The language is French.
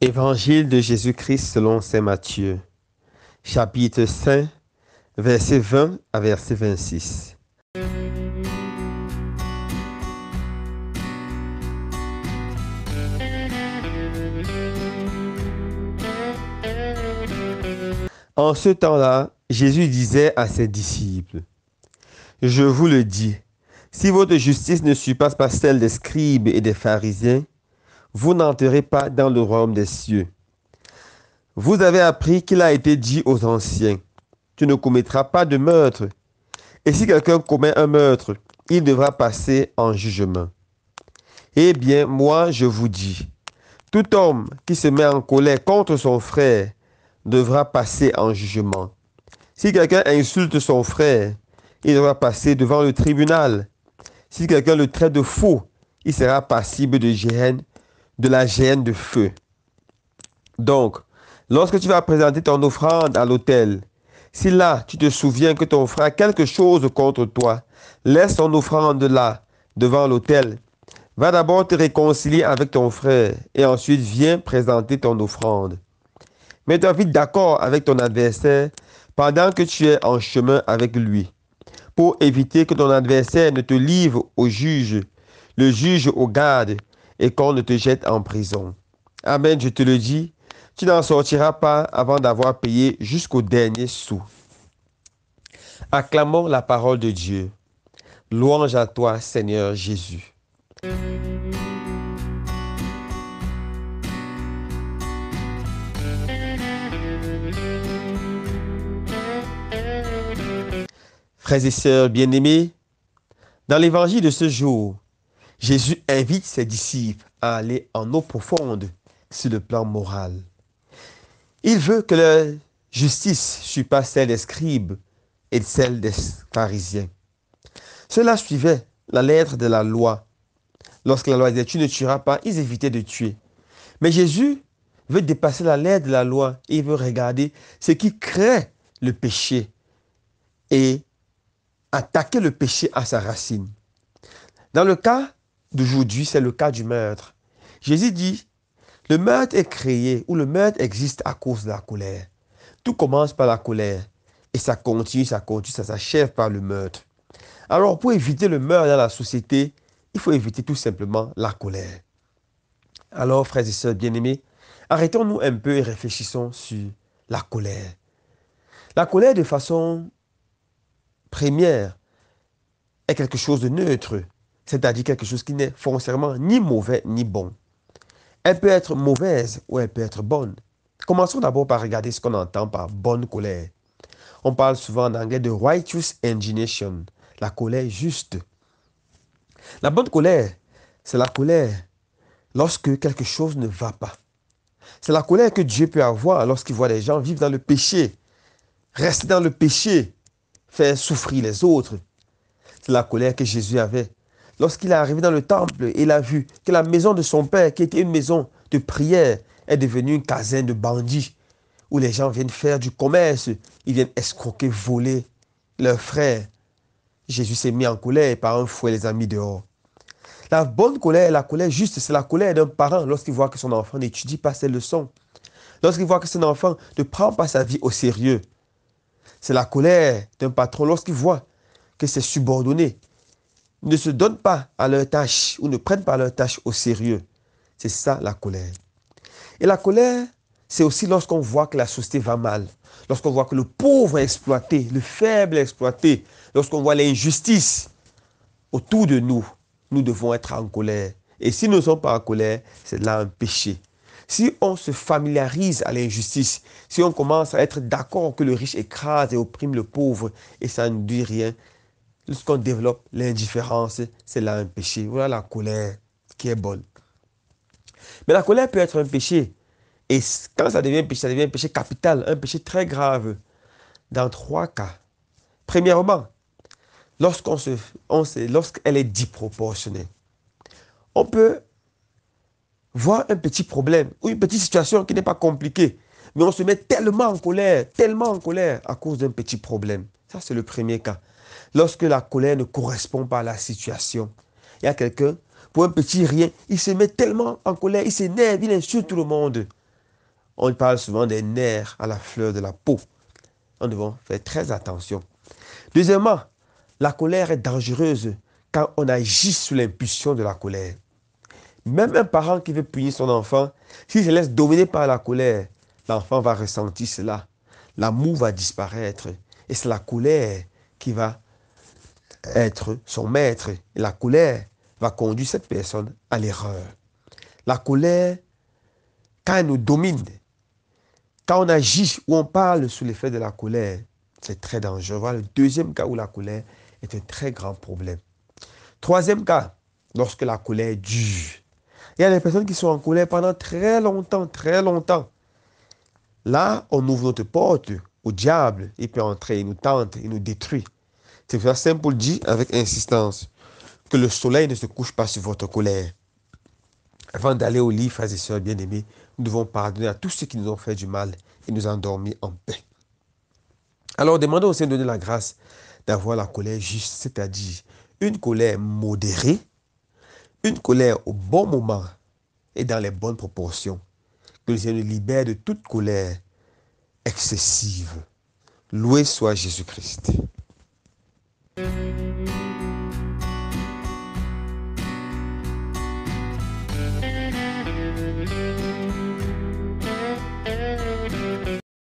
Évangile de Jésus-Christ selon saint Matthieu, chapitre 5, verset 20 à verset 26. En ce temps-là, Jésus disait à ses disciples, « Je vous le dis, si votre justice ne surpasse pas celle des scribes et des pharisiens, vous n'entrerez pas dans le royaume des cieux. Vous avez appris qu'il a été dit aux anciens, « Tu ne commettras pas de meurtre. » Et si quelqu'un commet un meurtre, il devra passer en jugement. Eh bien, moi, je vous dis, tout homme qui se met en colère contre son frère devra passer en jugement. Si quelqu'un insulte son frère, il devra passer devant le tribunal. Si quelqu'un le traite de faux, il sera passible de la géhenne de feu. Donc, lorsque tu vas présenter ton offrande à l'autel, si là tu te souviens que ton frère a quelque chose contre toi, laisse ton offrande là, devant l'autel. Va d'abord te réconcilier avec ton frère et ensuite viens présenter ton offrande. Mets-toi vite d'accord avec ton adversaire pendant que tu es en chemin avec lui, pour éviter que ton adversaire ne te livre au juge, le juge au garde, et qu'on ne te jette en prison. Amen, je te le dis, tu n'en sortiras pas avant d'avoir payé jusqu'au dernier sou. Acclamons la parole de Dieu. Louange à toi, Seigneur Jésus. Frères et sœurs bien-aimés, dans l'évangile de ce jour, Jésus invite ses disciples à aller en eau profonde sur le plan moral. Il veut que leur justice surpasse celle des scribes et celle des pharisiens. Cela suivait la lettre de la loi. Lorsque la loi disait « tu ne tueras pas », ils évitaient de tuer. Mais Jésus veut dépasser la lettre de la loi et il veut regarder ce qui crée le péché et attaquer le péché à sa racine. Dans le cas d'aujourd'hui, c'est le cas du meurtre. Jésus dit, le meurtre est créé ou le meurtre existe à cause de la colère. Tout commence par la colère et ça continue, ça s'achève par le meurtre. Alors pour éviter le meurtre dans la société, il faut éviter tout simplement la colère. Alors frères et sœurs bien-aimés, arrêtons-nous un peu et réfléchissons sur la colère. La colère de façon première est quelque chose de neutre, c'est-à-dire quelque chose qui n'est foncièrement ni mauvais ni bon. Elle peut être mauvaise ou elle peut être bonne. Commençons d'abord par regarder ce qu'on entend par bonne colère. On parle souvent en anglais de righteous indignation, la colère juste. La bonne colère, c'est la colère lorsque quelque chose ne va pas. C'est la colère que Dieu peut avoir lorsqu'il voit les gens vivre dans le péché, rester dans le péché, faire souffrir les autres. C'est la colère que Jésus avait. Lorsqu'il est arrivé dans le temple, il a vu que la maison de son père, qui était une maison de prière, est devenue une caserne de bandits, où les gens viennent faire du commerce, ils viennent escroquer, voler leurs frères. Jésus s'est mis en colère et par un fouet les a mis dehors. La bonne colère, la colère juste, c'est la colère d'un parent lorsqu'il voit que son enfant n'étudie pas ses leçons. Lorsqu'il voit que son enfant ne prend pas sa vie au sérieux. C'est la colère d'un patron lorsqu'il voit que ses subordonnés ne se donnent pas à leurs tâches ou ne prennent pas leurs tâches au sérieux. C'est ça la colère. Et la colère, c'est aussi lorsqu'on voit que la société va mal, lorsqu'on voit que le pauvre est exploité, le faible est exploité, lorsqu'on voit l'injustice autour de nous, nous devons être en colère. Et si nous ne sommes pas en colère, c'est là un péché. Si on se familiarise à l'injustice, si on commence à être d'accord que le riche écrase et opprime le pauvre et ça ne dit rien, lorsqu'on développe l'indifférence, c'est là un péché. Voilà la colère qui est bonne. Mais la colère peut être un péché. Et quand ça devient un péché capital, un péché très grave, dans 3 cas. Premièrement, lorsqu'elle est disproportionnée. On peut voir un petit problème ou une petite situation qui n'est pas compliquée, mais on se met tellement en colère à cause d'un petit problème. Ça, c'est le premier cas. Lorsque la colère ne correspond pas à la situation. Il y a quelqu'un, pour un petit rien, il se met tellement en colère, il s'énerve, il insulte tout le monde. On parle souvent des nerfs à la fleur de la peau. Nous devons faire très attention. Deuxièmement, la colère est dangereuse quand on agit sous l'impulsion de la colère. Même un parent qui veut punir son enfant, s'il se laisse dominer par la colère, l'enfant va ressentir cela. L'amour va disparaître. Et c'est la colère qui va être son maître. Et la colère va conduire cette personne à l'erreur. La colère, quand elle nous domine, quand on agit ou on parle sous l'effet de la colère, c'est très dangereux. Voilà le deuxième cas où la colère est un très grand problème. Troisième cas, lorsque la colère dure. Il y a des personnes qui sont en colère pendant très longtemps, très longtemps. Là, on ouvre notre porte au diable. Il peut entrer, il nous tente, il nous détruit. C'est pour ça Saint Paul dit avec insistance que le soleil ne se couche pas sur votre colère. Avant d'aller au lit, frères et sœurs bien-aimés, nous devons pardonner à tous ceux qui nous ont fait du mal et nous endormir en paix. Alors, demandons au Seigneur de donner la grâce d'avoir la colère juste, c'est-à-dire une colère modérée, une colère au bon moment et dans les bonnes proportions. Que le Seigneur nous libère de toute colère excessive. Loué soit Jésus-Christ.